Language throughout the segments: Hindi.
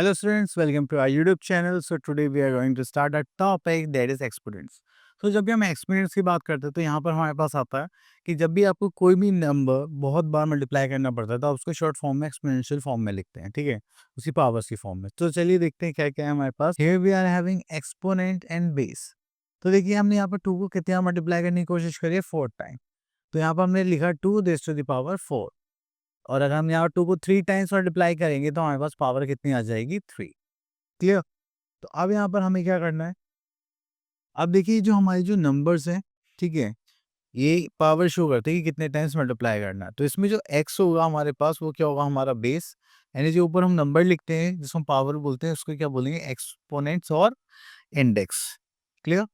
Hello students, welcome to our YouTube channel. So today we are going to start a topic that is exponents. तो जब भी हम एक्सपोनेंट्स की बात करते हैं तो यहाँ पर हमारे पास आता है कि जब भी आपको कोई भी नंबर बहुत बार मल्टीप्लाई करना पड़ता है तो आप उसको शॉर्ट फॉर्म में एक्सपोनेंशियल फॉर्म में लिखते हैं, ठीक है, उसकी पावर्स की फॉर्म में। तो चलिए देखते हैं क्या क्या है हमारे पास। Here we are having exponent and base. तो देखिए हमने यहाँ पर 2 को कितना मल्टीप्लाई करने की कोशिश करी है, 4 टाइम। तो यहाँ पर हमने लिखा 2 रेज़ टू द पावर 4। और अगर हम यहाँ 2 को 3 टाइम्स मल्टीप्लाई करेंगे तो हमारे पास पावर कितनी आ जाएगी, 3। क्लियर? तो अब यहाँ पर हमें क्या करना है, अब देखिए जो हमारे जो नंबर्स हैं, ठीक है, ये पावर शो करते हैं कि कितने टाइम्स मल्टीप्लाई करना है। तो इसमें जो x होगा हमारे पास वो क्या होगा, हमारा बेस, यानी जो ऊपर हम नंबर लिखते हैं जिसको हम पावर बोलते हैं उसको क्या बोलेंगे, एक्सपोनेंट्स और इंडेक्स। क्लियर?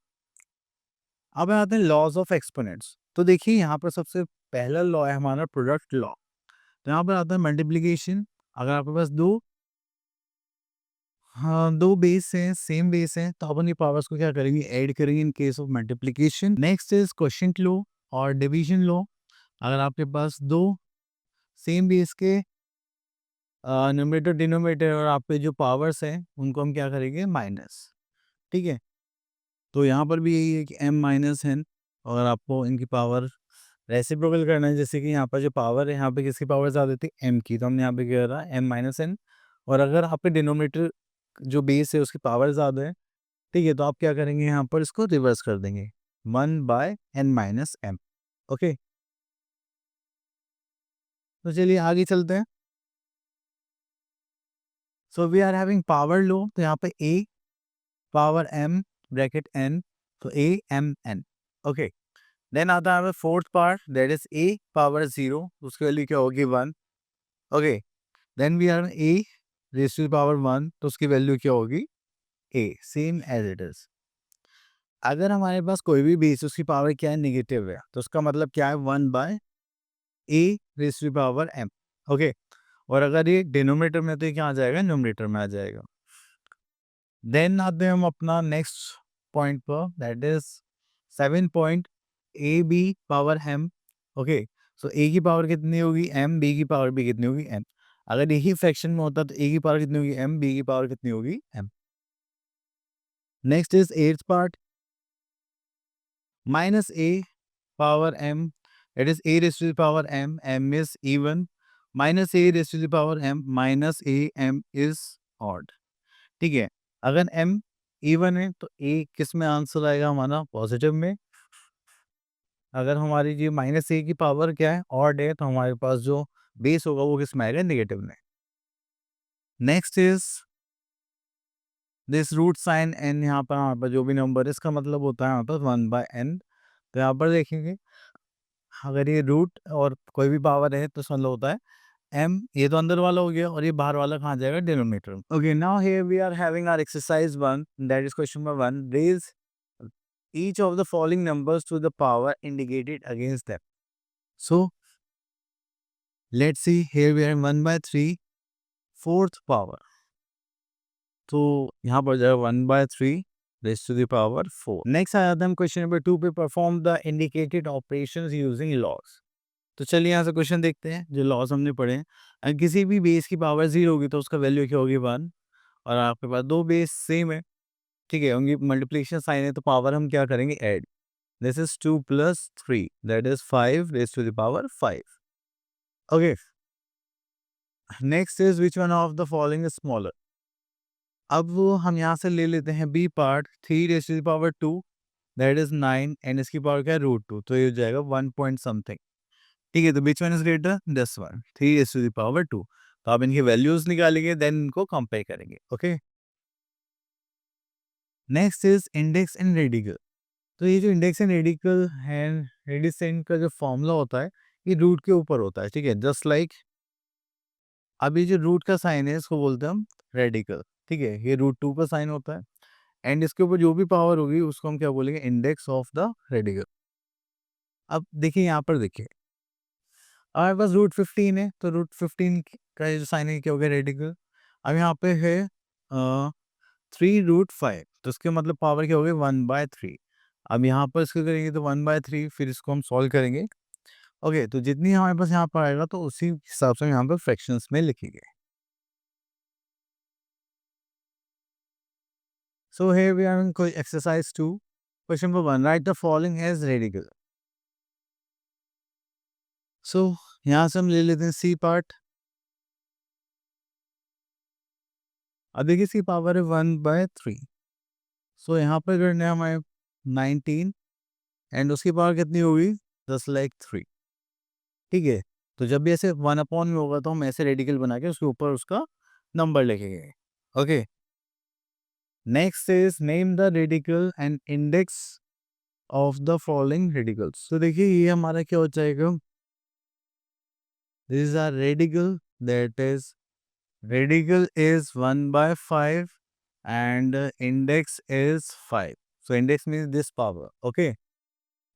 अब आते हैं लॉज ऑफ एक्सपोनेंट्स। तो देखिए यहाँ पर सबसे पहला लॉ है हमारा प्रोडक्ट लॉ। तो यहाँ पर आता है मल्टीप्लीकेशन। अगर आपके पास दो, हाँ, 2 बेस हैं, सेम बेस हैं, तो अपन ये पावर्स को क्या करेंगे, ऐड करेंगे in case of multiplication. Next is quotient law और डिवीजन लॉ। अगर आपके पास 2 सेम बेस के न्यूमरेटर डिनोमिनेटर और आप पे जो पावर्स हैं उनको हम क्या करेंगे, माइनस। ठीक है, तो यहाँ पर भी यही है कि m माइनस n। और आपको इनकी पावर रेसिप्रोकल करना है, जैसे कि यहाँ पर जो पावर है, यहाँ पे किसकी पावर ज़्यादा थी, m की, तो हमने यहाँ पे क्या करा, m माइनस n। और अगर आपके डिनोमिनेटर जो बेस है उसकी पावर ज़्यादा है, ठीक है, तो आप क्या करेंगे, यहाँ पर इसको रिवर्स कर देंगे, 1/n-m। ओके, तो चलिए आगे चलते हैं। So we are having power law, तो यहाँ पे a power m bracket n, तो a m n। Okay, then आता है fourth part, that is a power 0, उसकी वैल्यू क्या होगी, 1। Okay, then we are a raise to the power 1, तो उसकी वैल्यू क्या होगी, a, same as it is. अगर हमारे पास कोई भी बेस उसकी पावर क्या है, नेगेटिव है, तो उसका मतलब क्या है, 1/a raise to the power m। Okay, और अगर ये डिनोमिनेटर में, तो ये क्या आ जाएगा, न्यूमरेटर में आ जाएगा। देन आते हैं हम अपना नेक्स्ट पॉइंट पर, that is 7 point a b power m। Okay, so a की पावर कितनी होगी, m, b की पावर भी कितनी होगी, m। अगर यही फ्रैक्शन में होता तो a की पावर कितनी होगी, m, b की पावर कितनी होगी, m। Next is eighth part, minus a power m, it is a raised to the power m, m is even, minus a raised to the power m, minus a, m is odd। ठीक है, अगर m इवन है तो a किस में आंसर आएगा हमारा, पॉजिटिव में। अगर हमारी जी माइनस a की पावर क्या है, ऑड है, तो हमारे पास जो बेस होगा वो किस में आएगा, नेगेटिव में। Next is this root sign n, यहाँ पर हमारे पास जो भी नंबर है इसका मतलब होता है हमारे पास 1/n। तो यहाँ पर देखेंगे, अगर ये रूट और कोई भी पावर है तो इसका मतलब होता है m, ये तो अंदर वाला हो गया और ये बाहर वाला कहाँ जाएगा, denominator. Okay, now here we are having our exercise 1, that is question number 1, raise each of the following numbers to the power indicated against them। So let's see, here we are 1/3 fourth power, तो यहाँ पर जाएगा 1/3 raised to the power 4। Next आ जाता है हम क्वेश्चन नंबर 2 पे, perform the indicated operations using loss. तो चलिए यहाँ से क्वेश्चन देखते हैं, जो लॉस हमने पढ़े हैं। अगर किसी भी बेस की पावर 0 होगी तो उसका वैल्यू क्या होगी, 1। और आपके पास 2 बेस सेम है, ठीक है, उनकी मल्टीप्लिकेशन साइन है, तो पावर हम क्या करेंगे, add. This is 2 + 3, that is 5 raised to the power 5। Okay, next is which one of the following is smaller. अब वो हम यहाँ से ले लेते हैं b part, 3 raised to the power 2, that is 9, and इसकी पावर क्या है, √2, तो ये हो जाएगा 1 पॉइंट समथिंग। ठीक है, तो which one is greater, this one, 3 raised to the power 2। तो आप इनकी वैल्यूज निकालेंगे, देन इनको कंपेयर करेंगे। Okay, next is index and radical. तो ये जो इंडेक्स एंड रेडिकल है, रेडिसेंट का जो फॉर्मूला होता है, ये रूट के ऊपर होता है, ठीक है, जस्ट लाइक अब ये जो रूट का साइन है इसको बोलते हैं हम रेडिकल। ठीक है, ये √2 का साइन होता है, एंड इसके ऊपर जो भी पावर होगी उसको हम क्या बोलेंगे, इंडेक्स ऑफ द रेडिकल। अब देखिए यहाँ पर, देखिए हमारे पास √15 है, तो √15 का ये जो साइन है क्या हो गया, रेडिकल। अब यहाँ पे है 3√5, तो इसके मतलब पावर क्या हो गई, 1/3। अब यहाँ पर इसको करेंगे तो 1/3, फिर इसको हम सॉल्व करेंगे। ओके, तो जितनी हमारे पास यहाँ पर आएगा तो उसी हिसाब से हम यहाँ पर फ्रैक्शंस में लिखेंगे। So here we are in exercise 2. Question number 1. Write the following as radical. So यहाँ से हम ले लेते हैं सी पार्ट. अब देखिए सी पावर है 1/3. सो यहाँ पर करना है हमारे 19 एंड उसकी पावर कितनी होगी 10/3. ठीक है. तो जब भी ऐसे 1 में होगा तो हम ऐसे रेडिकल बना के उसके ऊपर उसका नंबर लिखेंगे. Okay. Next is name the radical and index of the following radicals. तो देखिए ये हमारा क्या हो जाएगा. This is a radical. That is radical is 1/5 and index is 5. So index means this power. Okay.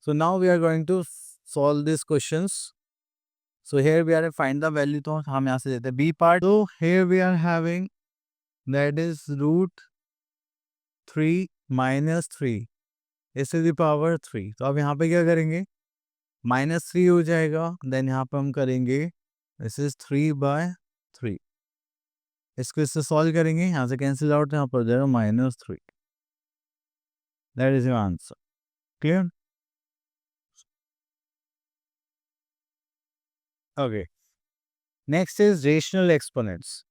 So now we are going to solve these questions. So here we are to find the value. तो हम यहाँ से देते हैं B part. So here we are having that is √3 minus 3 is to the power 3. तो अब यहाँ पे क्या करेंगे -3 हो जाएगा. Then यहाँ पे हम करेंगे this is 3/3. इसको इससे सॉल्व करेंगे. यहाँ से कैंसिल आउट यहाँ पर हो जाएगा -3. That is your answer. Clear. Okay. Next is rational exponents.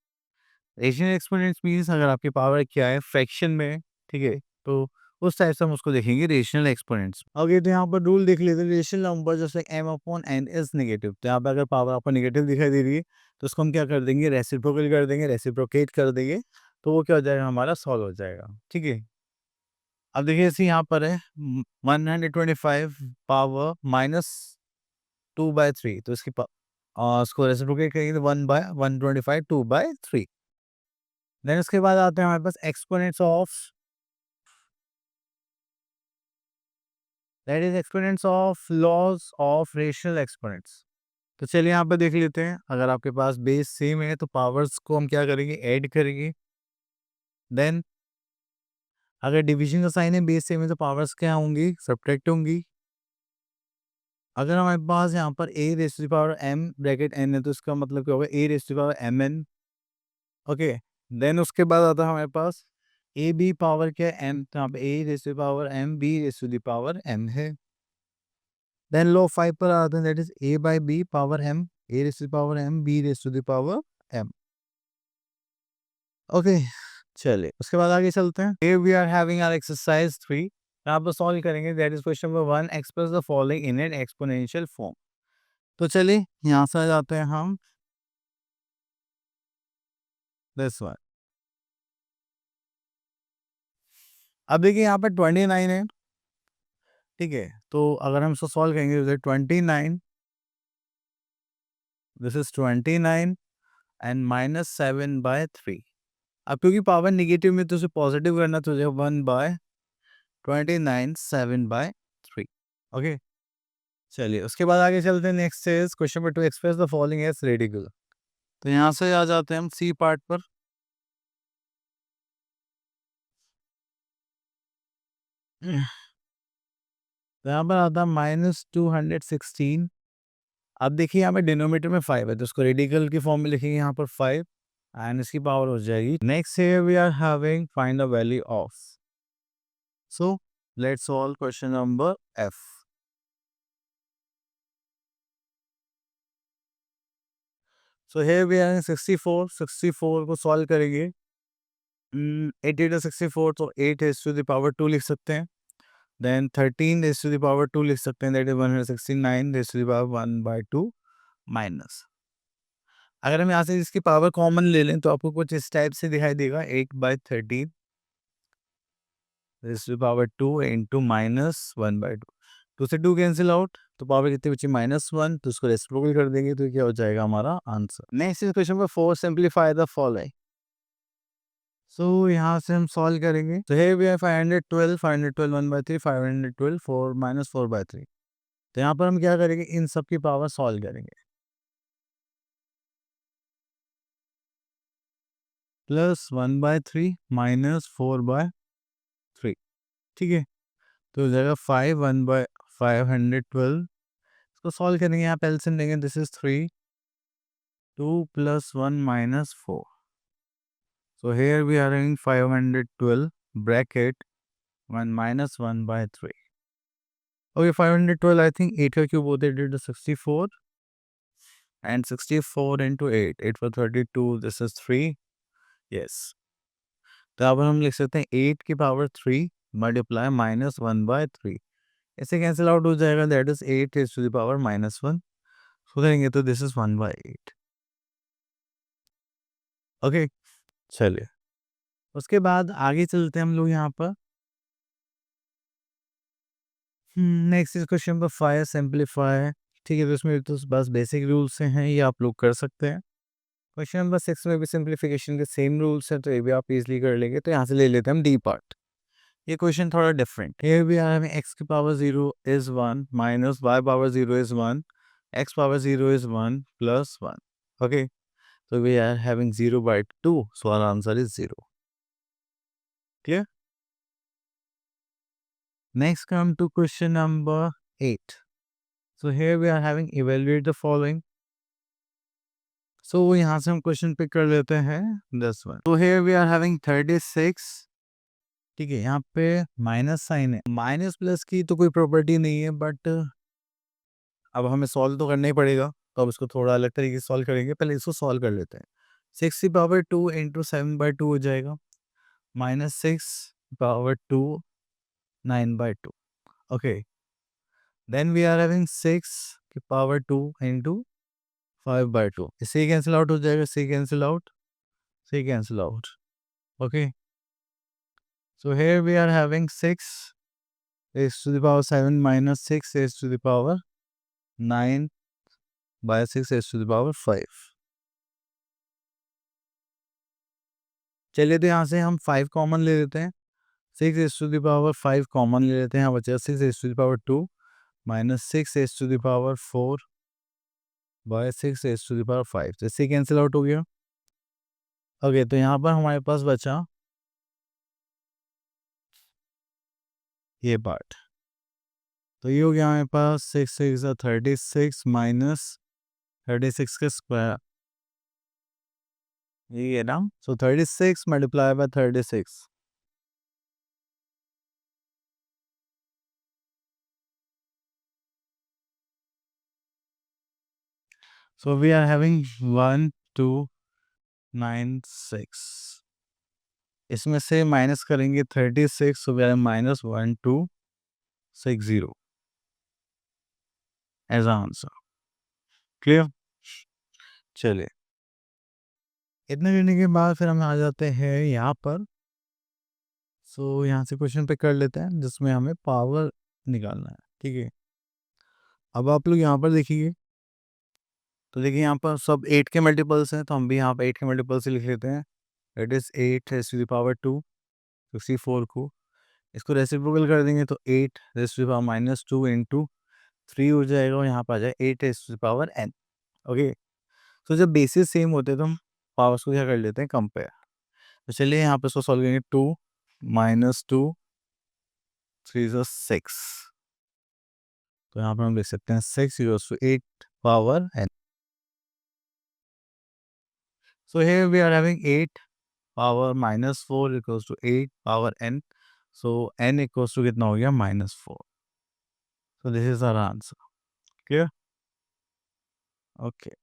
Rational exponents means अगर आपकी पावर क्या है फ्रैक्शन में. ठीक है. तो उस टाइप से हम उसको देखेंगे रेशनल एक्सपोनेंट्स. ओके. तो यहाँ पर रूल देख लेते हैं. रेशनल नंबर जैसे m/n इज नेगेटिव. तो यहाँ पर अगर पावर आपको नेगेटिव दिखाई दे रही है तो उसको हम क्या कर देंगे रेसिप्रोकल कर देंगे. रेसिप्रोकेट कर देंगे तो वो क्या हो जाएगा हमारा सॉल्व हो जाएगा. ठीक है. अब देखिए इसी यहाँ पर है 125 पावर -2/3. तो इसकी उसको रेसिप्रोकेट करेंगे तो 1/125 2/3. देन उसके बाद आते हैं हमारे पास exponents of that is exponents of laws of rational exponents. तो चलिए यहाँ पे देख लेते हैं. अगर आपके पास बेस सेम है तो पावर्स को हम क्या करेंगे ऐड करेंगे. देन अगर डिवीजन का साइन है बेस सेम है तो पावर्स क्या होंगी सब्ट्रैक्ट होंगी. अगर हमारे पास यहाँ पर a raise to the power m bracket n है तो इसका मतलब क्या होगा a raise to the power mn. Okay. Then उसके बाद आता है हमारे पास a b पावर क्या है m. तो यहाँ पे a raise to the power m b raise to the power m है. देन लो 5 पर आते हैं that is a/b power m a raise to the power m b raise to the power m. Okay. चलिए उसके बाद आगे चलते हैं. Here we are having our exercise 3. यहाँ पर सॉल्व करेंगे. That is question number 1. Express the following in an exponential form. तो चलिए यहाँ से आ जाते हैं हम दिस वन. अब देखिए यहाँ पर 29 है. ठीक है. तो अगर हम इसको सॉल्व करेंगे तो 29 दिस इज 29 एंड -7/3. अब क्योंकि पावर नेगेटिव में तो उसे पॉजिटिव करना तो 1/29 7/3. ओके. चलिए उसके बाद आगे चलते हैं. Next is question number 2. Express the following as radical. तो यहाँ से आ जाते हैं हम सी पार्ट पर. तो यहाँ पर आता है -216. अब देखिए यहाँ पे डिनोमीटर में 5 है तो उसको रेडिकल की फॉर्म में लिखेंगे यहाँ पर 5 एंड इसकी पावर हो जाएगी. Next here we are having find the value of. So let's solve question number f. So here we are 64 को सॉल्व करेंगे. 8 to 64 तो 8 is to the power 2 लिख सकते हैं. Then 13 is to the power 2 लिख सकते हैं. That is 169 is to the power 1/2 minus. अगर हम यहाँ से इसकी पावर कॉमन ले लें तो आपको कुछ इस टाइप से दिखाई देगा 8/13 raise to the power 2 into -1/2. 2 से 2 कैंसिल आउट तो पावर कितनी बची -1. तो उसको रेसिप्रोकल कर देंगे तो क्या हो जाएगा हमारा answer. Next is question number 4. Simplify the following. So यहाँ से हम सॉल्व करेंगे. तो हियर वी हैव 512 1/3 512 4 -4/3. तो यहाँ पर हम क्या करेंगे इन सब की पावर सॉल्व करेंगे. +1/3 -4/3. ठीक है. तो हो जाएगा 5/512. इसको सॉल्व करेंगे. यहाँ पे एलसीएम लेंगे. This is 3 2 + 1 - 4. So here we are having 512 bracket 1 minus 1 by 3. Okay, 512, I think 8 का cube होता है, it is 64 and 64 into 8, 8 for 32, this is 3. Yes. तो अब हम लिख सकते हैं 8 की पावर 3 मल्टीप्लाई माइनस 1 बाय 3. ऐसे कैंसिल आउट हो जाएगा, that is 8 is to the power minus 1. So करेंगे तो दिस इज 1 बाय 8. ओके, चलिए उसके बाद आगे चलते हैं हम लोग यहाँ पर. Next is question number 5, simplify. ठीक है, तो इसमें तो बस बेसिक रूल्स हैं, ये आप लोग कर सकते हैं. क्वेश्चन नंबर 6 में भी सिंप्लीफिकेशन के सेम रूल्स हैं, तो ये भी आप इजीली कर लेंगे. तो यहाँ से ले लेते हैं हम डी पार्ट. ये क्वेश्चन थोड़ा different. Here we are having x की power 0 is 1 minus y power 0 is 1, x power 0 is 1 plus 1. Okay, so we are having 0 by 2, so our answer is 0. Clear? Next come to question number 8. So here we are having evaluate the following. So यहाँ से हम क्वेश्चन पिक कर लेते हैं 10 one. So here we are having 36. ठीक है, यहाँ पे माइनस साइन है. माइनस प्लस की तो कोई प्रॉपर्टी नहीं है, बट अब हमें सॉल्व तो करना ही पड़ेगा, तो अब इसको थोड़ा अलग तरीके से सॉल्व करेंगे. पहले इसको सॉल्व कर लेते हैं. 6 की पावर 2 इंटू 7 बाई 2 हो जाएगा, minus 6 power 2 9 by 2. Okay, then we are having 6 की पावर 2 इंटू 5 बाई 2. इससे कैंसिल आउट हो जाएगा, see cancel out, see cancel out. Okay, so here we are having 6 is to the power 7 minus 6 is to the power 9 by 6 is to the power 5. चलिए, तो यहाँ से हम 5 कॉमन ले लेते हैं. 6 is to the power 5 common ले लेते हैं. यहाँ बचा 6 is to the power 2 minus 6 is to the power 4 by 6 is to the power 5. तो इससे कैंसिल आउट हो गया. ओके, तो यहाँ पर हमारे पास बचा ये पार्ट. तो ये हो गया हमारे पास 6 6 36 माइनस 36 का स्क्वायर. ये है ना. सो 36 multiply by 36. So we are having 1 2 9 6. इसमें से माइनस करेंगे 36, so we are minus 1 2 6 0 as an answer. Clear? चलिए, इतना करने के बाद फिर हम आ जाते हैं यहाँ पर. सो यहाँ से क्वेश्चन पे कर लेते हैं जिसमें हमें पावर निकालना है. ठीक है, अब आप लोग यहाँ पर देखिए, तो देखिए यहाँ पर सब 8 के मल्टीपल्स हैं, तो हम भी यहाँ पर 8 के मल्टीपल से लिख लेते हैं. It is 8 raise to the power 2 64 को इसको रेसिप्रोकल कर देंगे तो 8 raise to the power minus 2 into 3 हो जाएगा, और यहाँ पर आ जाए 8 raise to the power n. Okay, तो जब बेसिस सेम होते हैं तो हम पावर्स को क्या कर लेते हैं, कंपेयर. तो चलिए यहाँ पर इसको सॉल्व करेंगे. 2 माइनस 2 3 is 6. तो यहाँ पर हम लिख सकते हैं 6 equals to 8 power n. So here we are having 8 power minus 4 equals to 8 power n. So n equals to कितना हो गया, minus 4. So this is our answer. Clear? Okay.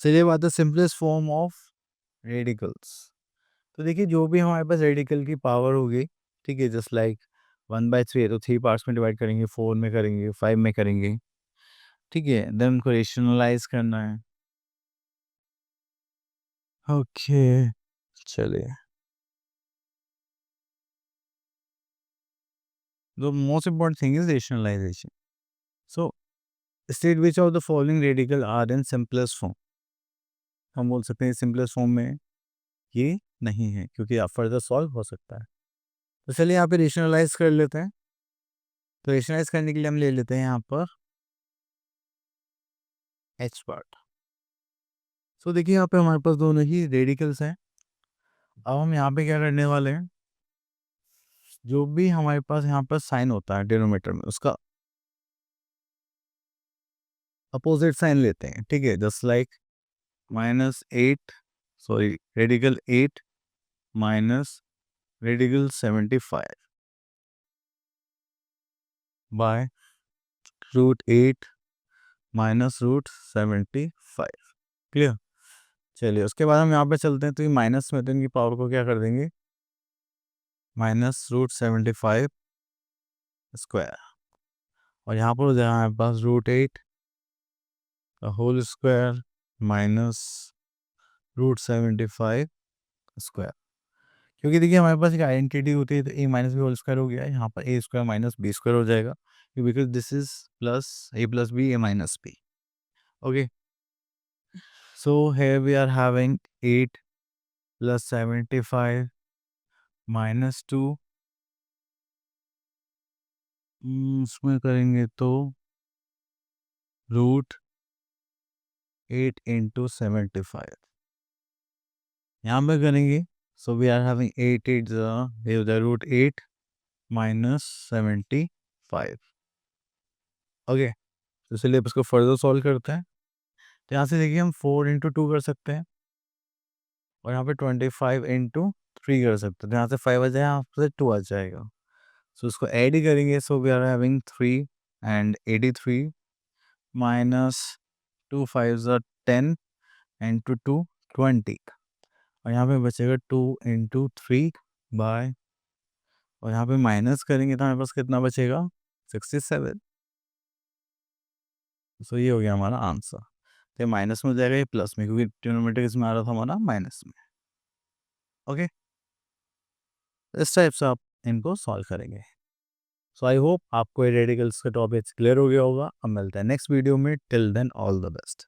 चलिए बात है सिंपलेस्ट फॉर्म ऑफ रेडिकल्स. तो देखिए, जो भी हमारे पास रेडिकल की पावर होगी, ठीक है, जस्ट लाइक 1/3 है तो 3 पार्ट्स में डिवाइड करेंगे, 4 में करेंगे, 5 में करेंगे. ठीक है, देन उनको रेशनलाइज करना है. ओके, चलिए, the most important thing is rationalization. So state which of the following radical are in simplest form. हम बोल सकते हैं सिंपलेस्ट फॉर्म में ये नहीं है, क्योंकि आप फर्दर सॉल्व हो सकता है. तो चलिए यहाँ पे रेशनलाइज कर लेते हैं. तो रेशनलाइज करने के लिए हम ले लेते हैं यहाँ पर एच पार्ट. सो देखिए, यहाँ पे हमारे पास दोनों ही रेडिकल्स हैं. अब हम यहाँ पे क्या करने वाले हैं, जो भी हमारे पास यहाँ पर साइन होता है डिनोमिनेटर में, उसका अपोजिट साइन लेते हैं. ठीक है, just like -8 sorry, radical 8 minus radical 75 by root 8 minus root 75। Clear. चलिए उसके बाद हम यहाँ पे चलते हैं, तो ये माइनस में तो इनकी पावर को क्या कर देंगे, माइनस रूट 75 स्क्वायर, और यहाँ पर हो जाएगा हमारे पास root 8 whole square minus root 75 square. क्योंकि देखिए हमारे पास एक आइडेंटिटी होती है, तो A minus B whole square हो गया, यहाँ पर A square minus B square हो जाएगा, because this is plus B A minus B. Okay, so here we are having 8 plus 75 minus 2, इसमें करेंगे तो रूट 8 इंटू 75 यहाँ पे करेंगे, so we are having 8 8 root 8 minus 75। Okay, तो इसलिए इसको फर्दर सॉल्व करते हैं। तो यहाँ से देखिए हम 4 इंटू 2 कर सकते हैं, और यहाँ पे 25 इंटू 3 कर सकते हैं, तो यहाँ से 5 आ जाए, यहाँ से 2 आ जाएगा। सो इसको ऐड ही करेंगे, so we are having 3 and 83 minus 2 5 10 into 2 20, और यहाँ पे बचेगा 2 इंटू 3 बाय, और यहाँ पे माइनस करेंगे तो हमारे पास कितना बचेगा, 67। सो ये हो गया हमारा आंसर। तो माइनस में हो जाएगा, ये प्लस में, क्योंकि ट्रिग्नोमेट्रिक इसमें आ रहा था हमारा माइनस में। ओके, इस टाइप से आप इनको सॉल्व करेंगे। सो आई होप आपको ये रेडिकल्स का टॉपिक क्लियर हो गया होगा। अब मिलते हैं नेक्स्ट वीडियो में, till then all the best.